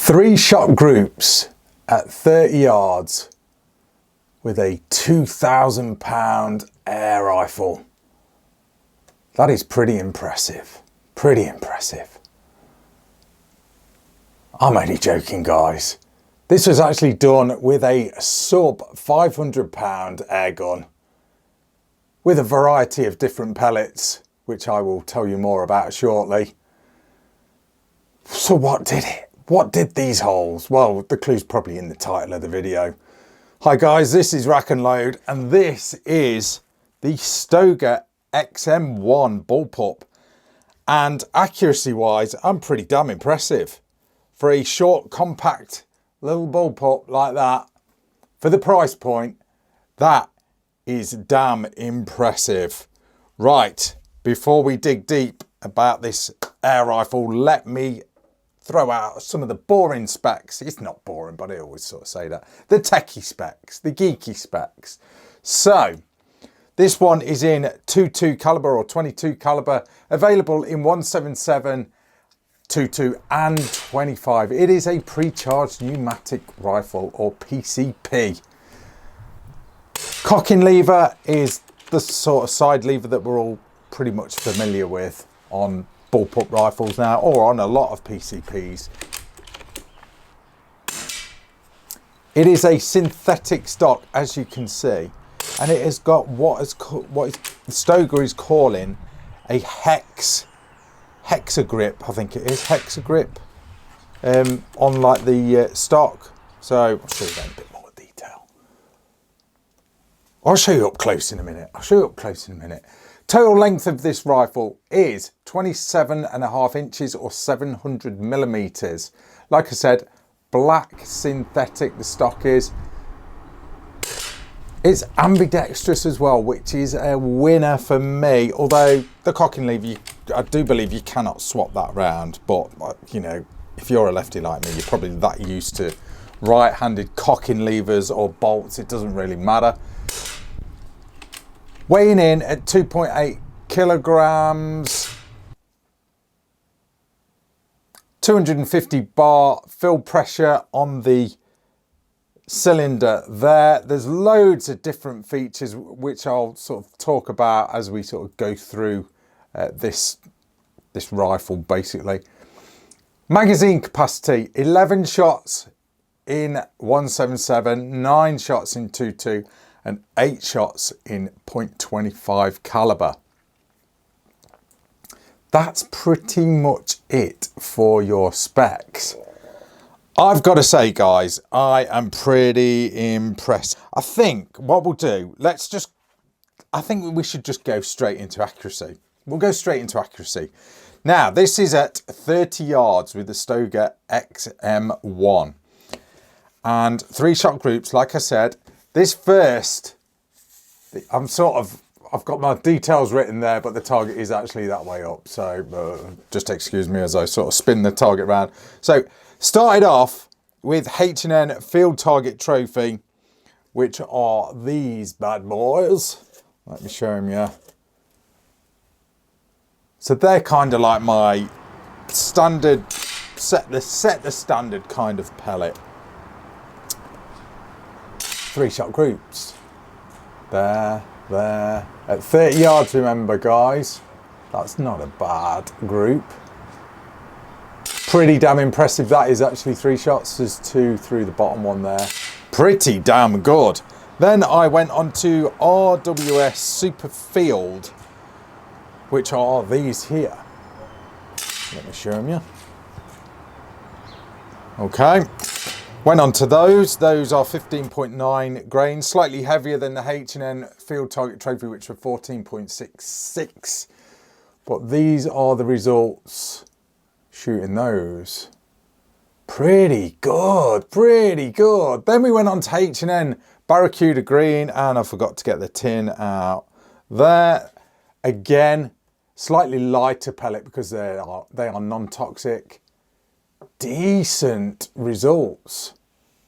3 shot groups at 30 yards with a 2,000 pound air rifle. That is pretty impressive. Pretty impressive. I'm only joking, guys. This was actually done with a sub 500 pound air gun with a variety of different pellets, which I will tell you more about shortly. So what did it? What did these holes? Well, the clue's probably in the title of the video. Hi guys, this is RACKNLOAD and this is the Stoeger XM1 Bullpup. And accuracy wise, I'm pretty damn impressive. For a short, compact little bullpup like that, for the price point, that is damn impressive. Right, before we dig deep about this air rifle, let me throw out some of the boring specs. It's not boring, but I always sort of say that. The techie specs, the geeky specs. So, this one is in 22 caliber or 22 caliber, available in 177, 22 and 25. It is a pre-charged pneumatic rifle or PCP. Cocking lever is the sort of side lever that we're all pretty much familiar with on bullpup rifles now, or on a lot of PCPs. It is a synthetic stock, as you can see, and it has got what Stoeger is calling a hexagrip. I think it is hexagrip on like the stock. So I'll show you that in a bit more detail. I'll show you up close in a minute. Total length of this rifle is 27.5 inches or 700 millimeters. Like I said, black synthetic the stock is. It's ambidextrous as well, which is a winner for me. Although the cocking lever, I do believe you cannot swap that round. But, you know, if you're a lefty like me, you're probably that used to right-handed cocking levers or bolts. It doesn't really matter. Weighing in at 2.8 kilograms, 250 bar fill pressure on the cylinder there. There's loads of different features which I'll sort of talk about as we sort of go through this rifle basically. Magazine capacity, 11 shots in 177, 9 shots in 22 and 8 shots in .25 caliber. That's pretty much it for your specs. I've got to say, guys, I am pretty impressed. I think what we'll do, I think we should just go straight into accuracy. We'll go straight into accuracy. Now, this is at 30 yards with the Stoeger XM1. And 3 shot groups, like I said. This first, I've got my details written there, but the target is actually that way up. So just excuse me as I sort of spin the target round. So started off with H&N Field Target Trophy, which are these bad boys. Let me show them you. So they're kind of like my standard, set the standard kind of pellet. 3 shot groups. There. At 30 yards, remember guys. That's not a bad group. Pretty damn impressive. That is actually 3 shots. There's 2 through the bottom one there. Pretty damn good. Then I went on to RWS Super Field, which are these here. Let me show them you. Okay. Went on to those. Those are 15.9 grains, slightly heavier than the H&N Field Target Trophy, which were 14.66. But these are the results shooting those. Pretty good, pretty good. Then we went on to H&N Barracuda Green, and I forgot to get the tin out. There, again, slightly lighter pellet because they are non-toxic. Decent results.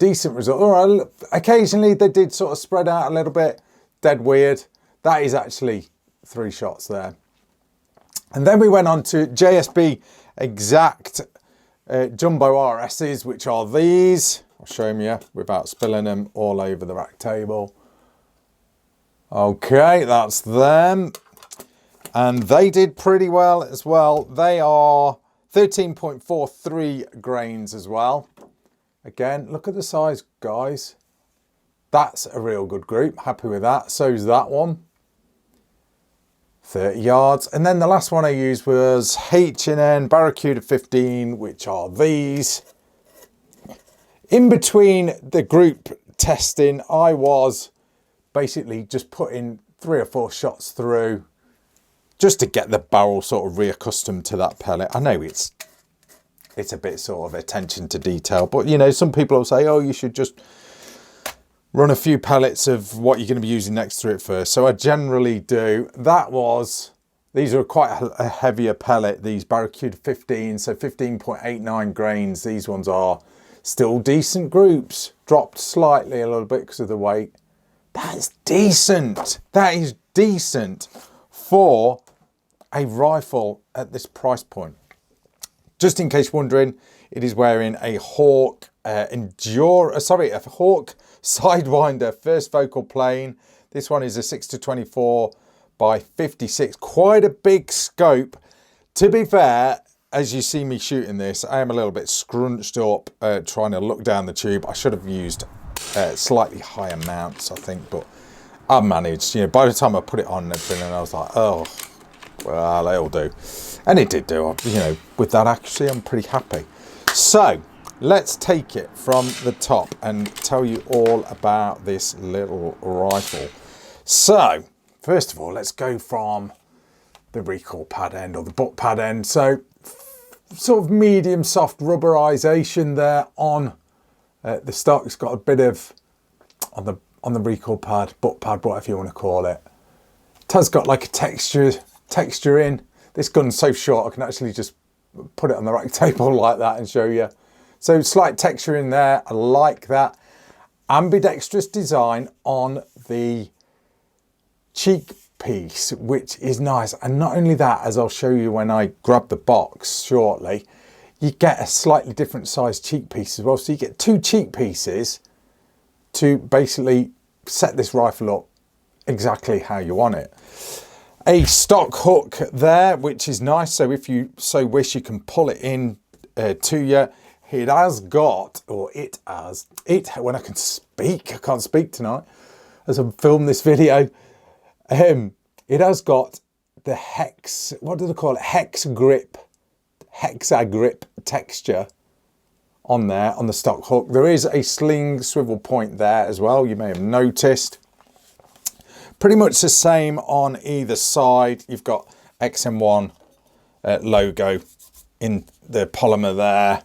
All right, occasionally they did sort of spread out a little bit. Dead weird. That is actually 3 shots there. And then we went on to JSB Exact jumbo RSs, which are these. I'll show them you without spilling them all over the rack table. Okay, that's them. And they did pretty well as well. They are 13.43 grains as well. Again, look at the size, guys. That's a real good group. Happy with that. So's that one. 30 yards. And then the last one I used was H&N Barracuda 15, which are these. In between the group testing, I was basically just putting 3 or 4 shots through just to get the barrel sort of reaccustomed to that pellet. I know it's a bit sort of attention to detail, but you know, some people will say, oh, you should just run a few pellets of what you're going to be using next to it first. So I generally do. These are quite a heavier pellet, these Barracuda 15, so 15.89 grains. These ones are still decent groups, dropped slightly a little bit because of the weight. That's decent. That is decent for a rifle at this price point. Just in case you're wondering, it is wearing a Hawk a Hawk Sidewinder first focal plane. This one is a 6-24 by 56, quite a big scope. To be fair, as you see me shooting this, I am a little bit scrunched up trying to look down the tube. I should have used slightly higher mounts, I think, but I managed. You know, by the time I put it on and everything, and I was like, oh, well, it'll do. And it did do. You know, with that accuracy, I'm pretty happy. So let's take it from the top and tell you all about this little rifle. So first of all, let's go from the recoil pad end or the butt pad end. So sort of medium soft rubberization there on the stock. It's got a bit of on the recoil pad, butt pad, whatever you want to call it. It has got like a texture in. This gun's so short I can actually just put it on the rack table like that and show you. So slight texture in there, I like that. Ambidextrous design on the cheek piece, which is nice. And not only that, as I'll show you when I grab the box shortly, you get a slightly different size cheek piece as well. So you get 2 cheek pieces to basically set this rifle up exactly how you want it. A stock hook there, which is nice. So if you so wish, you can pull it in to you. It has got, when I can speak, I can't speak tonight as I film this video. It has got the what do they call it? Hexagrip texture on there, on the stock hook. There is a sling swivel point there as well, you may have noticed. Pretty much the same on either side. You've got XM1 logo in the polymer there.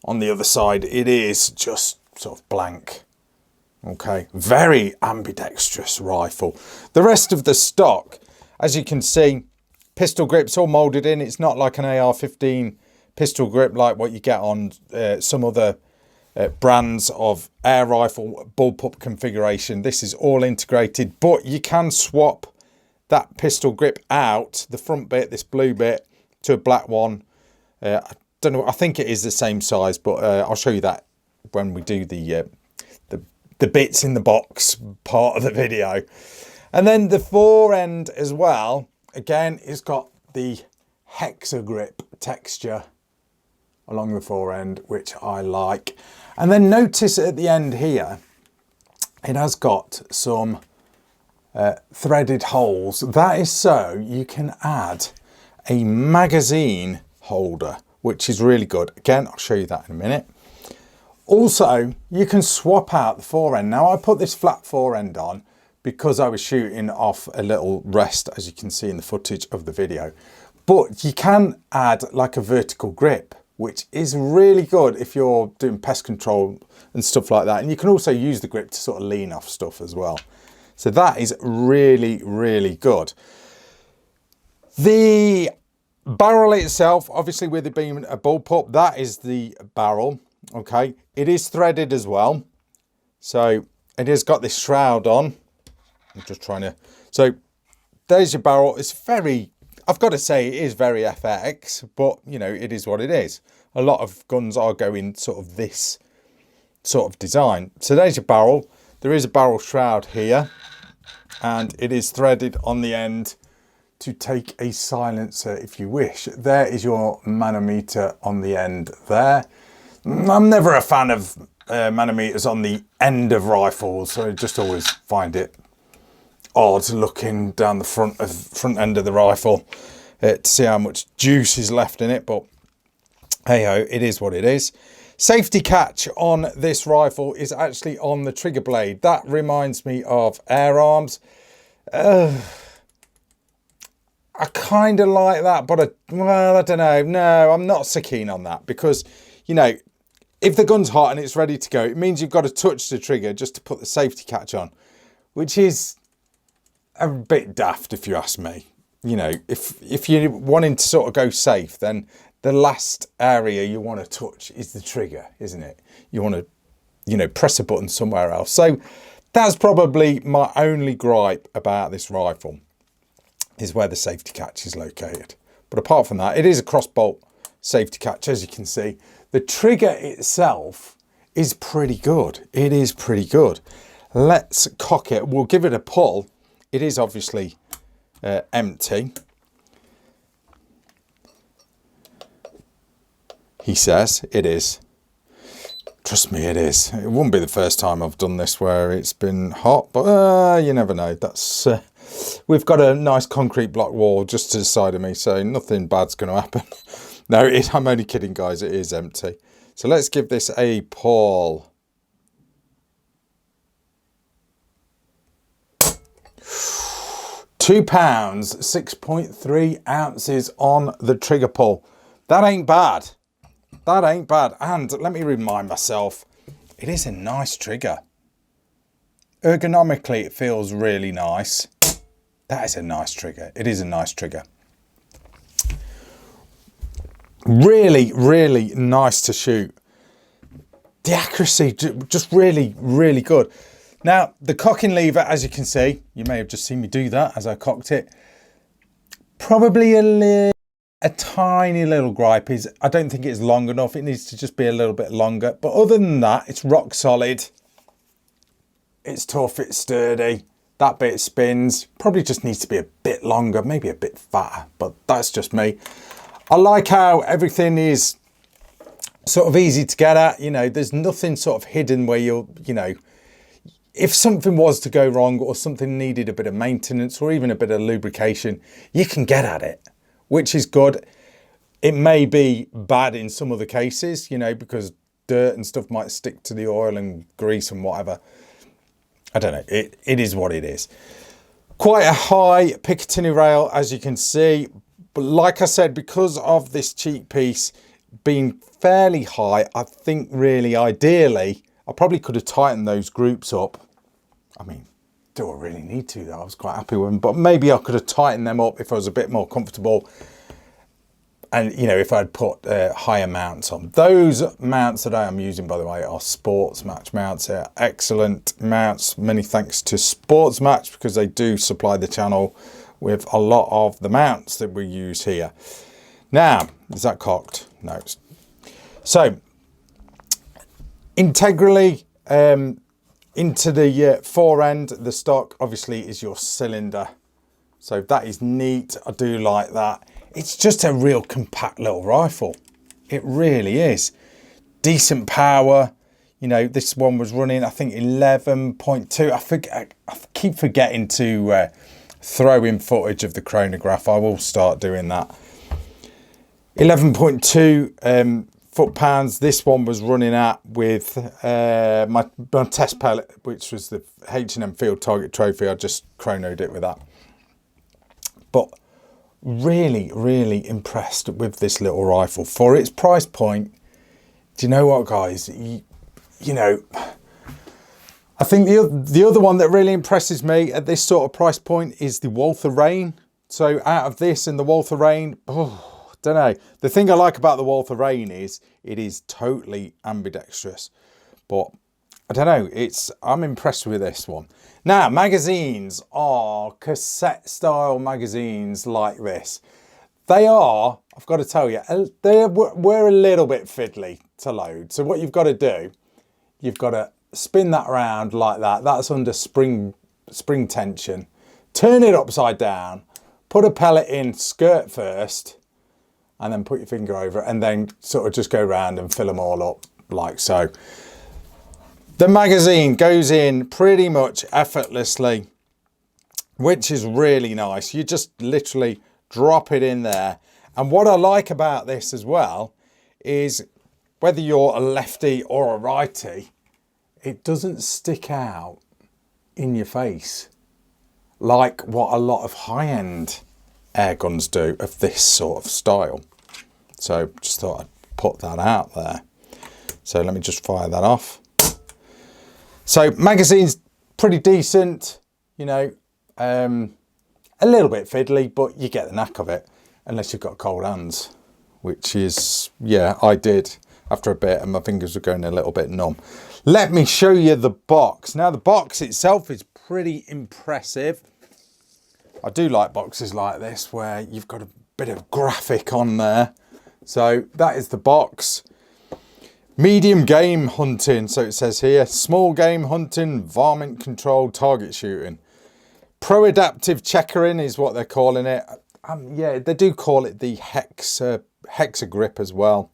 On the other side, it is just sort of blank. Okay, very ambidextrous rifle. The rest of the stock, as you can see, pistol grips all molded in. It's not like an AR-15 pistol grip like what you get on some other brands of air rifle bullpup configuration. This is all integrated, but you can swap that pistol grip out, the front bit, this blue bit, to a black one. I don't know, I think it is the same size, but I'll show you that when we do the bits in the box part of the video. And then the fore end as well, again, it's got the Hexagrip texture along the fore end, which I like. And then notice at the end here, it has got some threaded holes. That is so you can add a magazine holder, which is really good. Again, I'll show you that in a minute. Also, you can swap out the fore end. Now, I put this flat fore end on because I was shooting off a little rest, as you can see in the footage of the video. But you can add like a vertical grip, which is really good if you're doing pest control and stuff like that. And you can also use the grip to sort of lean off stuff as well. So that is really, really good. The barrel itself, obviously with it being a bullpup, that is the barrel, okay? It is threaded as well. So it has got this shroud on. I'm just trying to, so there's your barrel. It's very, I've got to say it is very FX, but you know, it is what it is. a lot of guns are going sort of this sort of design. So there's your barrel. There is a barrel shroud here, and it is threaded on the end to take a silencer if you wish. There is your manometer on the end there. I'm never a fan of manometers on the end of rifles, so I just always find it odd looking down the front end of the rifle to see how much juice is left in it, but hey ho, it is what it is. Safety catch on this rifle is actually on the trigger blade. That reminds me of air arms. I kind of like that, but I don't know. No, I'm not so keen on that because, you know, if the gun's hot and it's ready to go, it means you've got to touch the trigger just to put the safety catch on, which is a bit daft if you ask me. You know, if you're wanting to sort of go safe, then the last area you want to touch is the trigger, isn't it? You want to, you know, press a button somewhere else. So that's probably my only gripe about this rifle, is where the safety catch is located. But apart from that, it is a cross-bolt safety catch, as you can see. The trigger itself is pretty good. It is pretty good. Let's cock it. We'll give it a pull. It is obviously empty. He says it is. Trust me, it is. It wouldn't be the first time I've done this where it's been hot, but you never know. That's we've got a nice concrete block wall just to the side of me, so nothing bad's going to happen. No, I'm only kidding, guys. It is empty. So let's give this a pull. £2, 6.3 ounces on the trigger pull. That ain't bad. That ain't bad. And let me remind myself, it is a nice trigger. Ergonomically, it feels really nice. That is a nice trigger. It is a nice trigger. Really, really nice to shoot. The accuracy, just really, really good. Now, the cocking lever, as you can see, you may have just seen me do that as I cocked it. Probably a tiny little gripe is I don't think it's long enough. It needs to just be a little bit longer. But other than that, it's rock solid. It's tough, it's sturdy. That bit spins. Probably just needs to be a bit longer, maybe a bit fatter, but that's just me. I like how everything is sort of easy to get at. You know, there's nothing sort of hidden where you'll, you know, if something was to go wrong or something needed a bit of maintenance or even a bit of lubrication, you can get at it, which is good. It may be bad in some of the cases, you know, because dirt and stuff might stick to the oil and grease and whatever. I don't know. It is what it is. Quite a high Picatinny rail, as you can see. But like I said, because of this cheek piece being fairly high, I think really ideally, I probably could have tightened those groups up. I mean, do I really need to though? I was quite happy with them, but maybe I could have tightened them up if I was a bit more comfortable. And, you know, if I'd put higher mounts on. Those mounts that I am using, by the way, are Sports Match mounts. They're excellent mounts. Many thanks to Sports Match because they do supply the channel with a lot of the mounts that we use here. Now, is that cocked? No. So, integrally into the fore end, the stock obviously is your cylinder. So that is neat. I do like that. It's just a real compact little rifle. It really is. Decent power. You know, this one was running, I think, 11.2. I keep forgetting to throw in footage of the chronograph. I will start doing that. 11.2 foot-pounds. This one was running at with my test pellet, which was the H&M Field Target Trophy. I just chronoed it with that. But really, really impressed with this little rifle. For its price point, do you know what, guys? You know, I think the other one that really impresses me at this sort of price point is the Walther Rain. So out of this and the Walther Rain, oh, don't know. The thing I like about the Walther Rain is it is totally ambidextrous. But I don't know, I'm impressed with this one. Now, magazines are cassette style magazines like this. They are, I've got to tell you, we're a little bit fiddly to load. So what you've got to do, you've got to spin that around like that. That's under spring tension. Turn it upside down, put a pellet in skirt first, and then put your finger over it, and then sort of just go around and fill them all up like so. The magazine goes in pretty much effortlessly, which is really nice. You just literally drop it in there. And what I like about this as well is whether you're a lefty or a righty, it doesn't stick out in your face like what a lot of high-end air guns do of this sort of style. So just thought I'd put that out there. So let me just fire that off. So magazine's pretty decent, you know, a little bit fiddly, but you get the knack of it, unless you've got cold hands, which is, yeah, I did after a bit, and my fingers were going a little bit numb. Let me show you the box. Now the box itself is pretty impressive. I do like boxes like this where you've got a bit of graphic on there. So that is the box. Medium game hunting, so it says here, small game hunting, varmint control, target shooting. Pro adaptive checkering is what they're calling it. Yeah, they do call it the Hexa grip as well.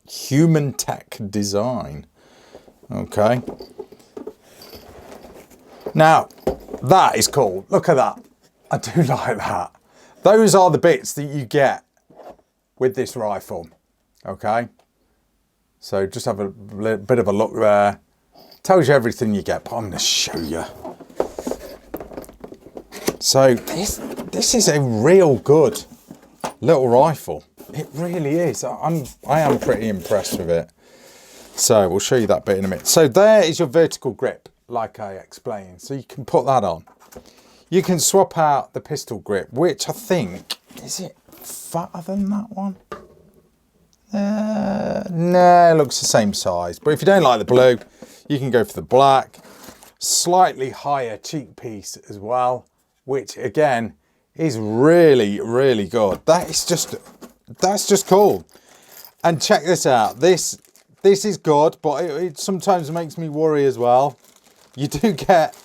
Human tech design. Okay. Now, that is cool. Look at that. I do like that. Those are the bits that you get with this rifle. Okay. So just have a bit of a look there. Tells you everything you get, but I'm going to show you. So this is a real good little rifle. It really is. I am pretty impressed with it. So we'll show you that bit in a minute. So there is your vertical grip, like I explained. So you can put that on. You can swap out the pistol grip, which I think, is it fatter than that one? No, it looks the same size. But if you don't like the blue, you can go for the black. Slightly higher cheek piece as well, which again is really, really good. That's just cool. And check this out. This is good, but it sometimes makes me worry as well. You do get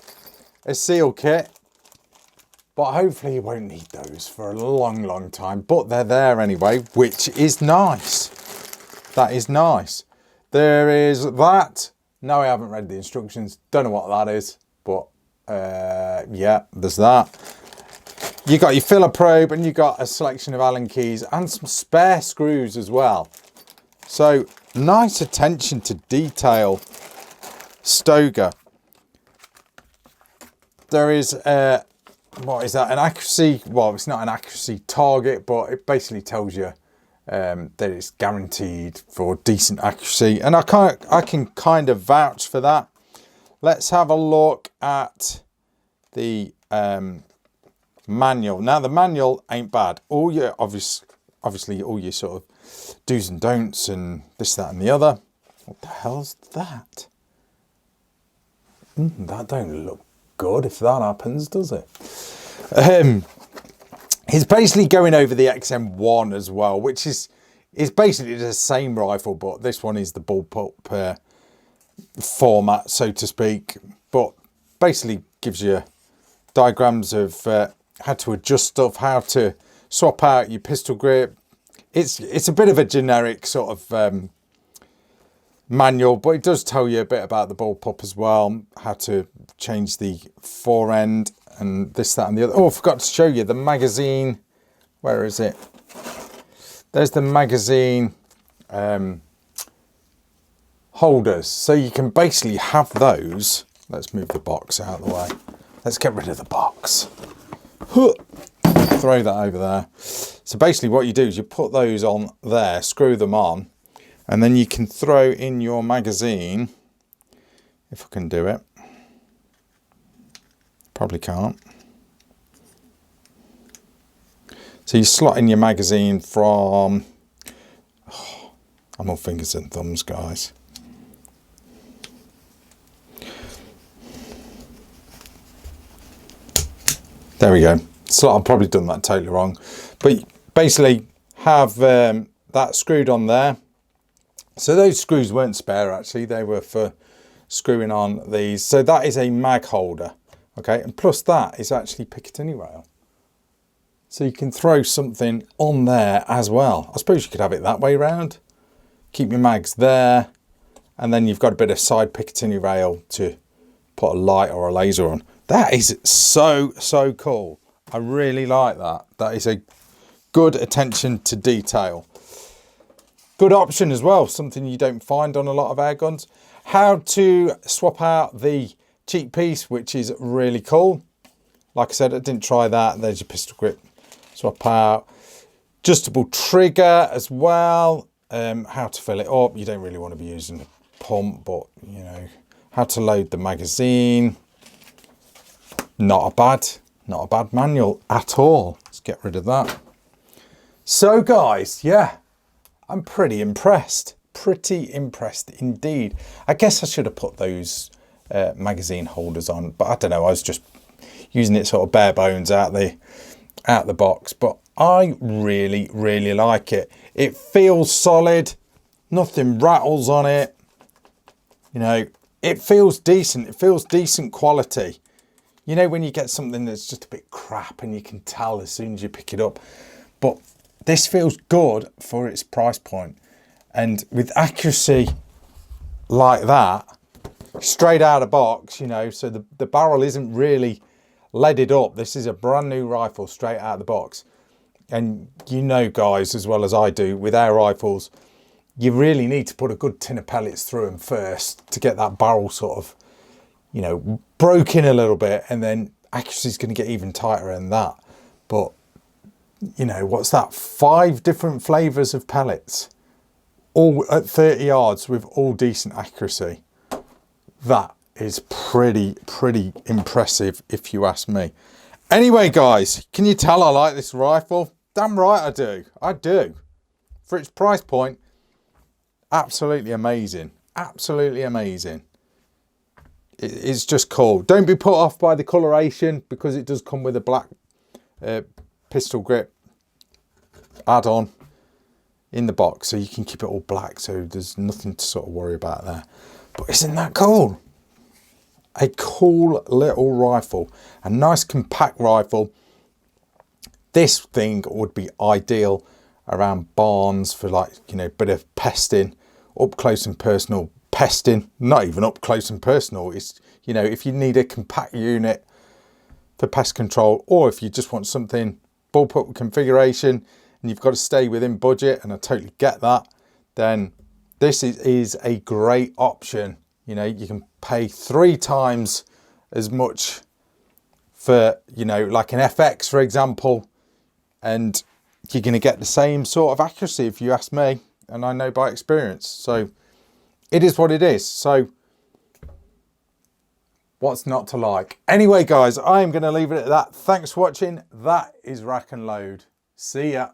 a seal kit, but hopefully you won't need those for a long, long time. But they're there anyway, which is nice. That is nice. There is that. No, I haven't read the instructions. Don't know what that is, but yeah, there's that. You got your filler probe, and you got a selection of Allen keys and some spare screws as well. So nice attention to detail. Stoeger. There is what is that? An accuracy? Well, it's not an accuracy target, but it basically tells you that it's guaranteed for decent accuracy, and I can kind of vouch for that. Let's have a look at the manual. Now the manual ain't bad. All your obviously all your sort of do's and don'ts and this, that, and the other. What the hell's that? That don't look good if that happens, does it? He's basically going over the XM1 as well, which is basically the same rifle, but this one is the bullpup format, so to speak. But basically gives you diagrams of how to adjust stuff, how to swap out your pistol grip. It's a bit of a generic sort of manual, but it does tell you a bit about the bullpup as well, how to change the fore end and this, that, and the other. Oh, I forgot to show you the magazine. Where is it? There's the magazine holders. So you can basically have those. Let's move the box out of the way. Let's get rid of the box. Throw that over there. So basically what you do is you put those on there, screw them on, and then you can throw in your magazine, if I can do it. Probably can't. So you slot in your magazine from, I'm on fingers and thumbs, guys. There we go. So I've probably done that totally wrong. But basically have that screwed on there. So those screws weren't spare actually, they were for screwing on these. So that is a mag holder, okay, and plus that is actually Picatinny rail. So you can throw something on there as well. I suppose you could have it that way round. Keep your mags there, and then you've got a bit of side Picatinny rail to put a light or a laser on. That is so cool. I really like that. That is a good attention to detail. Good option as well, something you don't find on a lot of air guns. How to swap out the cheek piece, which is really cool. Like I said, I didn't try that. There's your pistol grip. Swap out. Adjustable trigger as well. How to fill it up. You don't really want to be using a pump, but you know, how to load the magazine. Not a bad manual at all. Let's get rid of that. So guys, yeah, I'm pretty impressed. Pretty impressed indeed. I guess I should have put those magazine holders on, but I don't know, I was just using it sort of bare bones out the box, but I really like it. It feels solid, nothing rattles on it, you know, it feels decent. It feels decent quality. You know, when you get something that's just a bit crap and you can tell as soon as you pick it up, but this feels good for its price point. And with accuracy like that, straight out of box, you know, so the barrel isn't really leaded up. This is a brand new rifle straight out of the box. And you know, guys, as well as I do, with air rifles, you really need to put a good tin of pellets through them first to get that barrel sort of, you know, broken a little bit, and then accuracy is going to get even tighter than that. But, you know, what's that? 5 different flavours of pellets, all at 30 yards with all decent accuracy. That is pretty impressive if you ask me. Anyway, guys, can you tell I like this rifle? Damn right I do. I do. For its price point, absolutely amazing. Absolutely amazing. It's just cool. Don't be put off by the coloration, because it does come with a black pistol grip add-on in the box, so you can keep it all black, so there's nothing to sort of worry about there. But isn't that cool? A cool little rifle, a nice compact rifle. This thing would be ideal around barns for, like, you know, a bit of pesting, up close and personal pesting. Not even up close and personal. It's, you know, if you need a compact unit for pest control, or if you just want something bullpup configuration and you've got to stay within budget, and I totally get that, then this is a great option. You know, you can pay 3 times as much for, you know, like an FX, for example, and you're going to get the same sort of accuracy, if you ask me, and I know by experience. So it is what it is. So what's not to like? Anyway, guys, I'm going to leave it at that. Thanks for watching. That is Rack and Load. See ya.